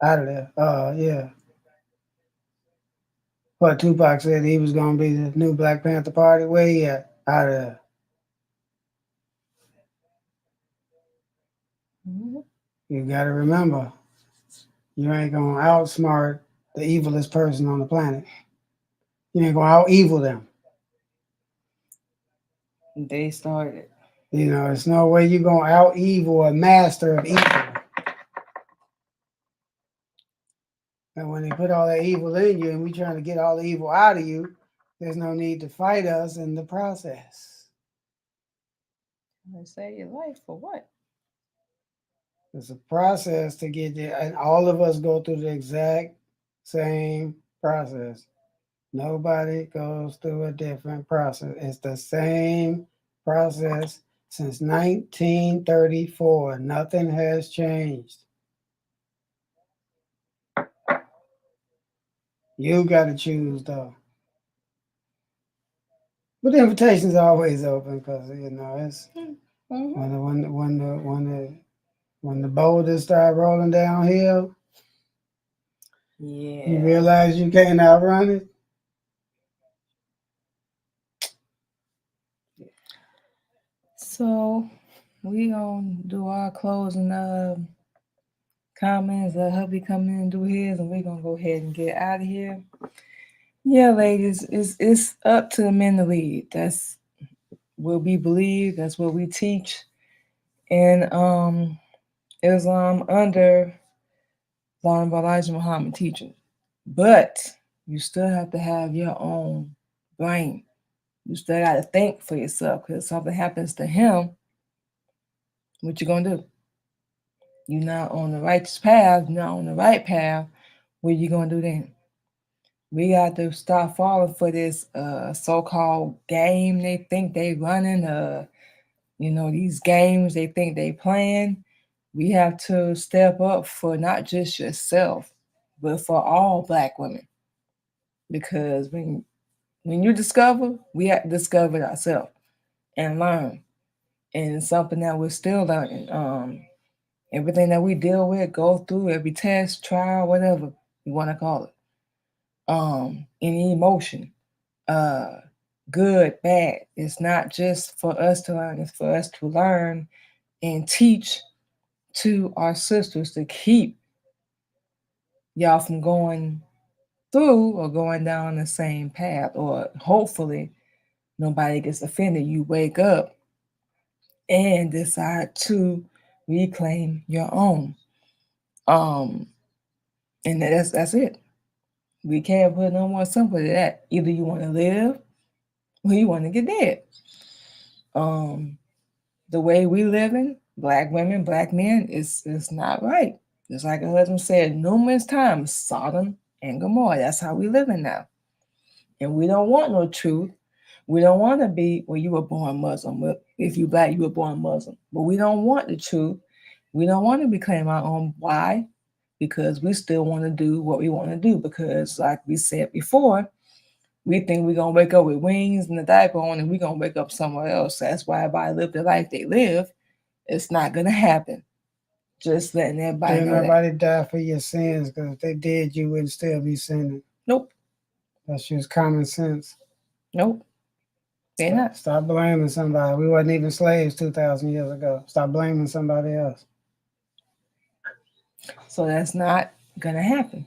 Out of there. Yeah. What Tupac said he was going to be the new Black Panther Party. Where he at? Out of there. Mm-hmm. You got to remember, you ain't going to outsmart the evilest person on the planet. You ain't going to out evil them. They started. You know, there's no way you're going to out evil a master of evil. And when they put all that evil in you and we trying to get all the evil out of you, there's no need to fight us in the process. They save your life for what? It's a process to get there, and all of us go through the exact same process. Nobody goes through a different process. It's the same process since 1934. Nothing has changed. You got to choose though. But the invitation's always open because you know it's when the boulders start rolling downhill, you Yeah. realize you can't outrun it. So we gonna do our closing comments. Hubby come in and do his, and we're gonna go ahead and get out of here. Yeah, ladies, it's up to the men to lead. That's what we believe. That's what we teach. And Islam under Elijah Muhammad teaching. But you still have to have your own brain. You still got to think for yourself because if something happens to him, what you gonna do? You're not on the righteous path, you're not on the right path. What you gonna do then? We got to stop falling for this so-called game they think they running. These games they think they playing. We have to step up for not just yourself, but for all black women. Because when you discover, we have to discover it ourselves and learn. And it's something that we're still learning. Everything that we deal with, go through, every test, trial, whatever you want to call it. Any emotion, uh, good, bad. It's not just for us to learn, it's for us to learn and teach to our sisters to keep y'all from going through or going down the same path, or hopefully nobody gets offended. You wake up and decide to reclaim your own. Um, and that's it. We can't put no more simple to that. Either you want to live or you want to get dead. Um, the way we living, black women, black men, is not right. Just like a husband said numerous times, Sodom and Gomorrah. That's how we living now. And we don't want no truth. We don't want to be, well, you were born Muslim. If you black, you were born Muslim. But we don't want the truth. We don't want to reclaim our own. Why? Because we still want to do what we want to do. Because, like we said before, we think we're going to wake up with wings and a diaper on and we're going to wake up somewhere else. That's why everybody live the life they live. It's not going to happen. Just letting everybody Didn't know nobody that. die for your sins because if they did, you wouldn't still be sinning. Nope. That's just common sense. Nope. They're not. Stop blaming somebody. We wasn't even slaves 2,000 years ago. Stop blaming somebody else. So that's not going to happen.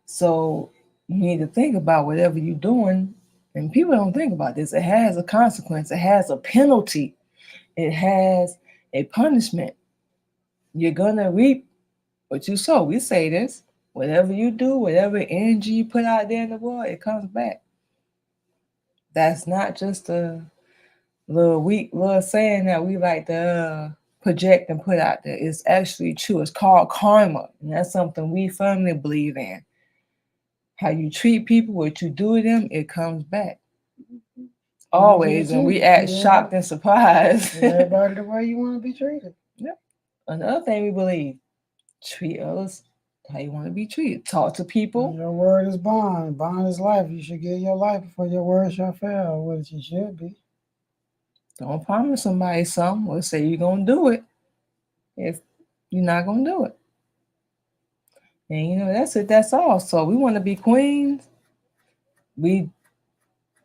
So you need to think about whatever you're doing. And people don't think about this. It has a consequence. It has a penalty. It has a punishment. you're gonna reap what you sow. We say this. Whatever you do, whatever energy you put out there in the world, it comes back. That's not just a little weak little saying that we like to project and put out there. It's actually true. It's called karma, and that's something we firmly believe in. How you treat people, what you do to them, it comes back always, and we act shocked and surprised. Everybody the way you want to be treated. Yep. Another thing we believe: treat others how you want to be treated. Talk to people. Your word is bond. Bond is life. You should give your life before your word shall fail, which it should be. Don't promise somebody something or say you're gonna do it if you're not gonna do it. And that's it. That's all. So we want to be queens. We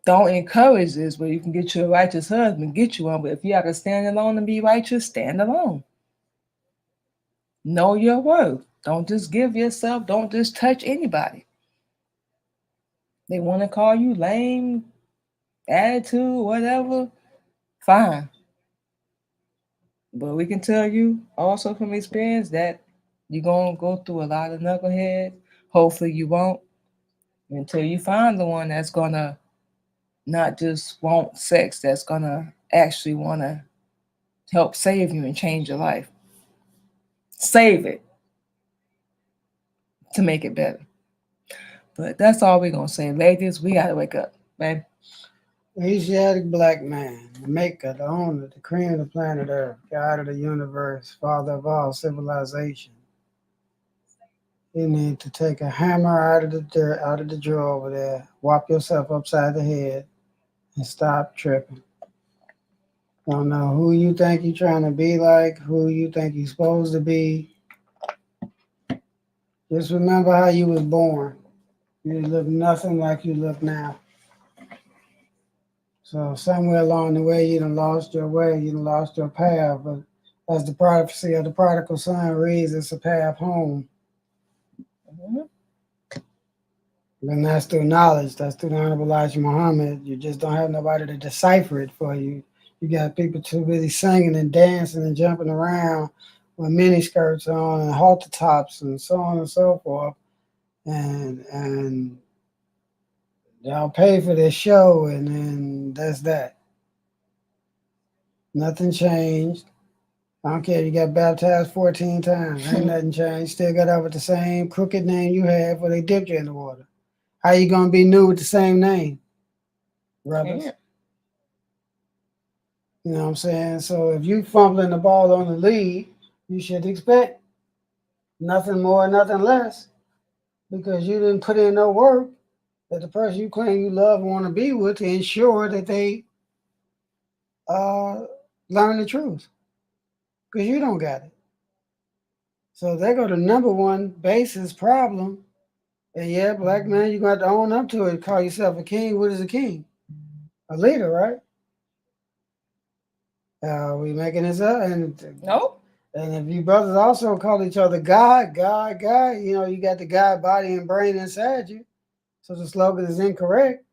don't encourage this where you can get you a righteous husband, get you one. But if you have to stand alone and be righteous, stand alone. Know your worth. Don't just give yourself. Don't just touch anybody. They want to call you lame, attitude, whatever. Fine. But we can tell you also from experience that you're going to go through a lot of knuckleheads. Hopefully you won't until you find the one that's going to not just want sex, that's going to actually want to help save you and change your life. Save it to make it better. But that's all we're going to say. Ladies, we got to wake up, babe. Asiatic black man, the maker, the owner, the cream of the planet Earth, God of the universe, father of all civilization. You need to take a hammer out of the dirt, out of the drawer over there, whop yourself upside the head, and stop tripping. Don't know who you think you're trying to be like, who you think you're supposed to be. Just remember how you was born. You look nothing like you look now. So somewhere along the way, you done lost your way, you done lost your path. But as the prophecy of the prodigal son reads, it's a path home. And that's through knowledge. That's through the Honorable Elijah Muhammad. You just don't have nobody to decipher it for you. You got people too busy singing and dancing and jumping around with mini skirts on and halter tops and so on and so forth. And y'all pay for this show, and then that's that. Nothing changed. I don't care if you got baptized 14 times. Ain't nothing changed. Still got out with the same crooked name you had before they dipped you in the water. How you gonna be new with the same name, brothers? You know what I'm saying? So if you fumbling the ball on the lead, you should expect nothing more, nothing less, because you didn't put in no work that the person you claim you love and want to be with to ensure that they learn the truth. Because you don't got it. So they go to number one basis problem. And yeah, black man, you're going to have to own up to it. Call yourself a king. What is a king? A leader, right? We making this up? Nope. And if you brothers also call each other God, God, God, you got the God body and brain inside you. So the slogan is incorrect,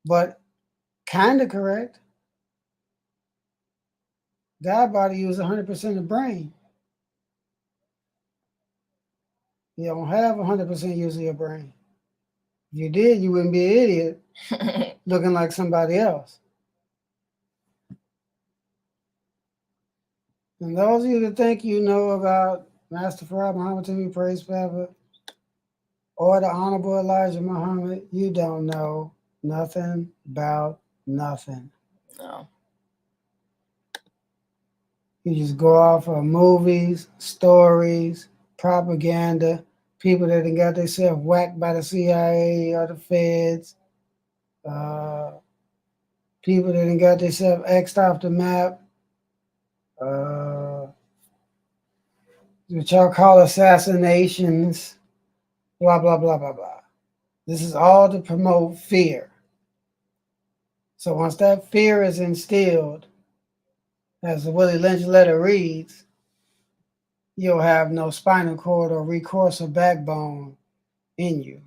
but kind of correct. God body uses 100% of brain. You don't have 100% use of your brain. If you did, you wouldn't be an idiot looking like somebody else. And those of you that think you know about Master Farad Muhammad to be praised forever, or the Honorable Elijah Muhammad, you don't know nothing about nothing. No. You just go off of movies, stories, propaganda, people that done got themselves whacked by the CIA or the feds, people that done got themselves X'd off the map, what y'all call assassinations, blah, blah, blah, blah, blah. This is all to promote fear. So once that fear is instilled, as the Willie Lynch letter reads, you'll have no spinal cord or recourse or backbone in you.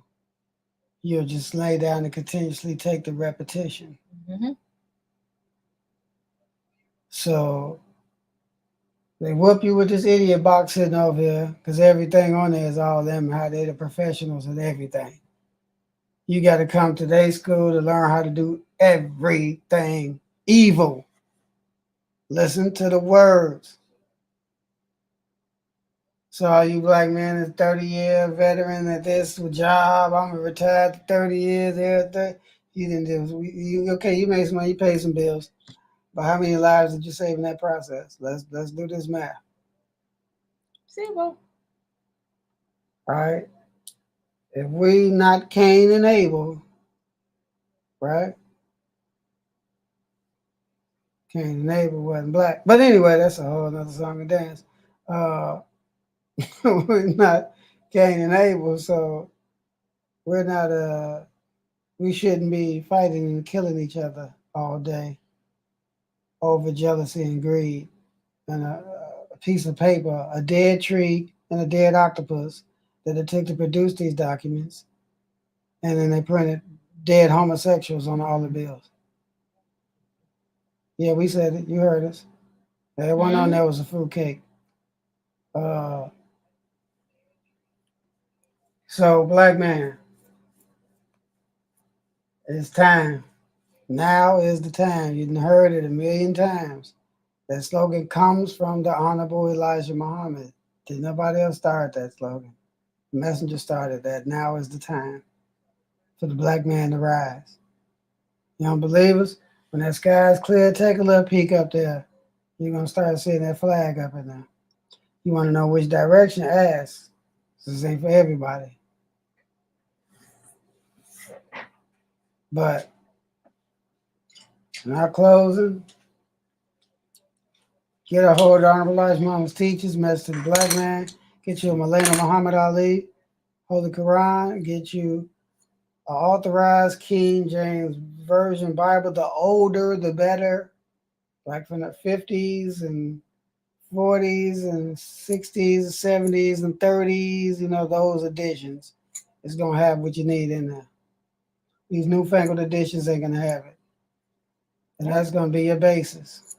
You'll just lay down and continuously take the repetition. Mm-hmm. So They whoop you with this idiot box sitting over here because everything on there is all them, how they the professionals and everything. You got to come to their school to learn how to do everything evil. Listen to the words. So all you black men is 30-year veteran at this job. I'm retired 30 years, everything. You didn't do you okay, you made some money, you paid some bills. But how many lives did you save in that process? Let's do this math. Zero. All right. If we not Cain and Abel, right? Cain and Abel wasn't black. But anyway, that's a whole other song and dance. Uh, we're not Cain and Abel, so we're not we shouldn't be fighting and killing each other all day over jealousy and greed and a piece of paper, a dead tree and a dead octopus that it took to produce these documents, and then they printed dead homosexuals on all the bills. Yeah, we said it. You heard us. That one on Mm-hmm. there was a fruitcake. Uh, so, black man, it's time. Now is the time. You've heard it a million times. That slogan comes from the Honorable Elijah Muhammad. Did nobody else start that slogan? The messenger started that. Now is the time for the black man to rise. You don't believe us? When that sky is clear, take a little peek up there. You're going to start seeing that flag up in there. You want to know which direction? Ask. This ain't for everybody. But not closing. Get a hold of Honorable Elijah Muhammad's teachers, message to the black man. Get you a Malena Muhammad Ali, Holy Quran. Get you an authorized King James Version Bible. The older, the better. Like from the 50s and 40s and 60s, 70s and 30s, those editions. It's going to have what you need in there. These newfangled editions ain't going to have it. And that's going to be your basis.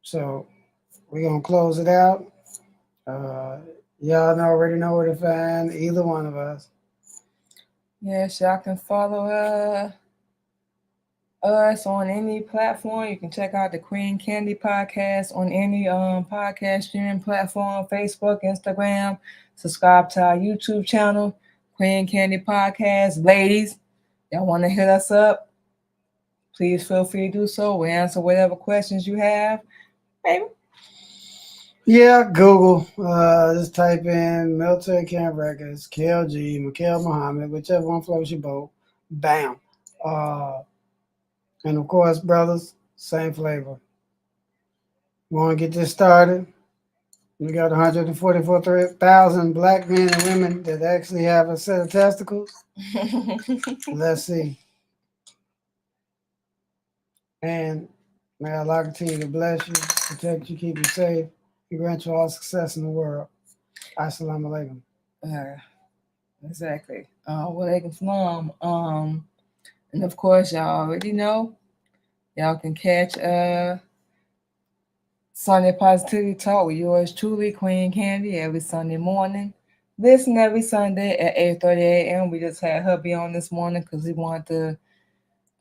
So we're going to close it out. Uh, y'all already know where to find either one of us. Yes, y'all can follow us on any platform. You can check out the Queen Candy Podcast on any podcast streaming platform, Facebook, Instagram. Subscribe to our YouTube channel, Queen Candy Podcast. Ladies, y'all want to hit us up? Please feel free to do so. We'll answer whatever questions you have. Baby. Yeah, Google. Just type in Military Camp Records, KLG, Mikhail Muhammad, whichever one floats your boat. Bam. Uh, and of course, brothers, same flavor. Want to get this started? We got 144,000 black men and women that actually have a set of testicles. Let's see. And may Allah continue to bless you, protect you, keep you safe, and grant you all success in the world. Assalamu alaikum. Exactly. Walaikum salam. And of course, y'all already know, y'all can catch Sunday Positivity Talk with yours truly, Queen Candy, every Sunday morning. Listen every Sunday at 8:30 a.m. We just had hubby on this morning because we wanted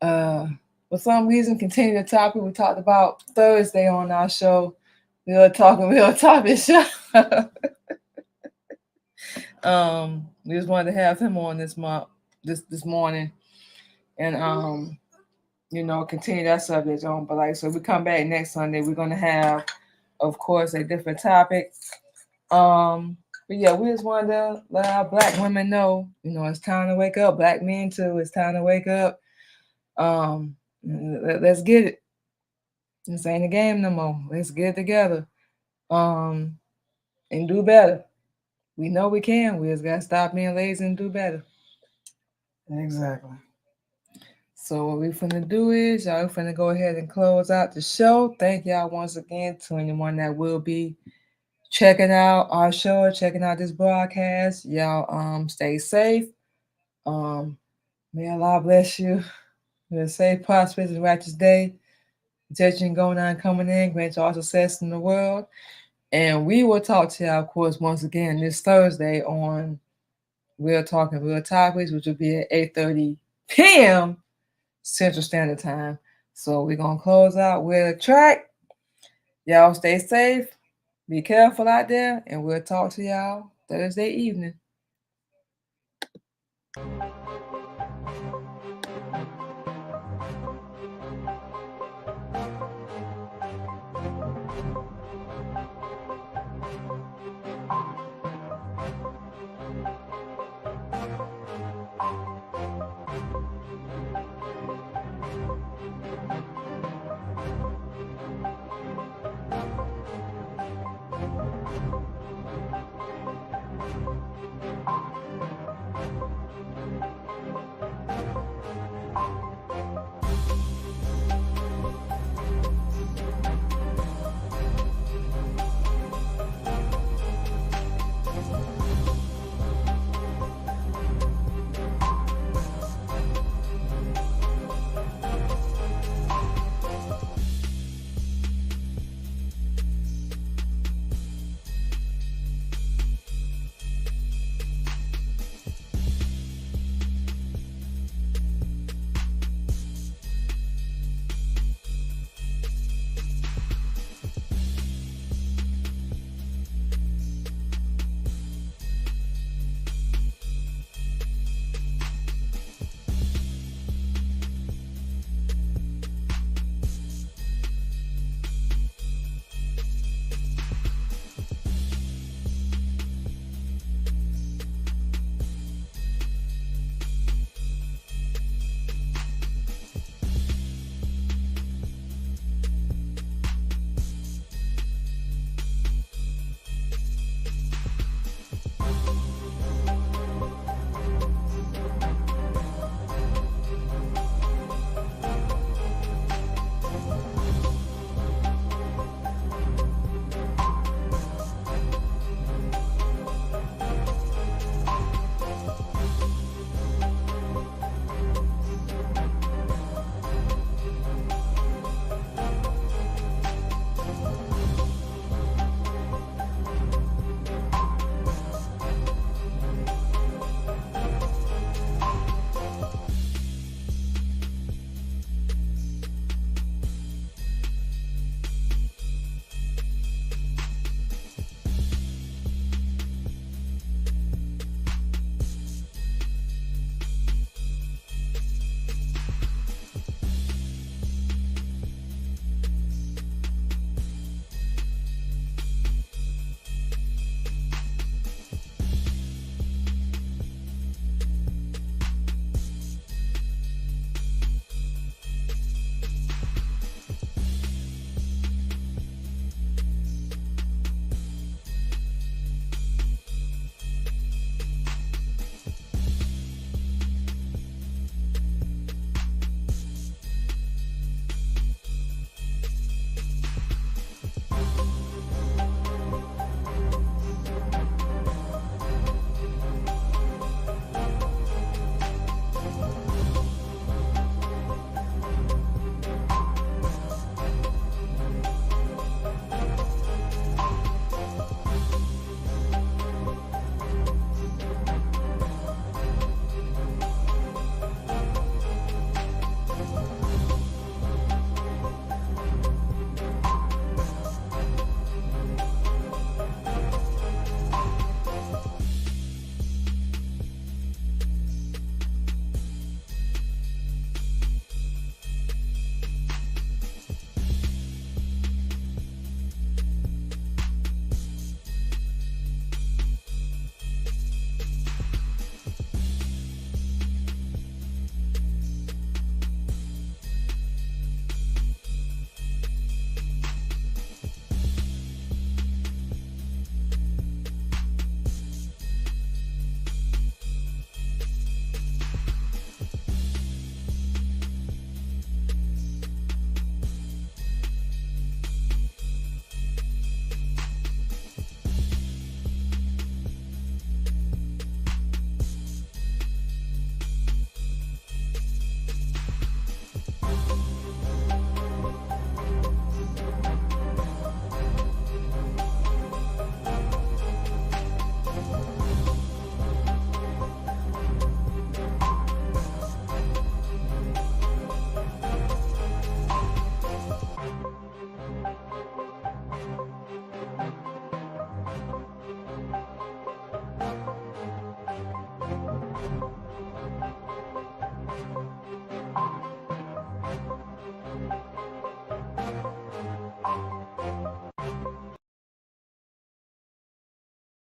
to, for some reason, continue the topic we talked about Thursday on our show. We were talking real topic show. We just wanted to have him on this morning, and continue that subject on. But like, so we come back next Sunday, we're gonna have, of course, a different topic. But yeah, we just wanted to let our black women know, it's time to wake up. Black men too, it's time to wake up. Let's get it. This ain't a game no more. Let's get it together. And do better. We know we can. We just gotta stop being lazy and do better. Exactly. So what we're finna do is y'all finna go ahead and close out the show. Thank y'all once again to anyone that will be checking out our show, checking out this broadcast. Y'all stay safe. May Allah bless you. Have a safe, prosperous, and righteous day. Protection going on, coming in. Grant y'all success in the world. And we will talk to y'all, of course, once again this Thursday on Real Talking Real Topics, which will be at 8:30 p.m. Central Standard Time. So we're going to close out with a track. Y'all stay safe. Be careful out there. And we'll talk to y'all Thursday evening.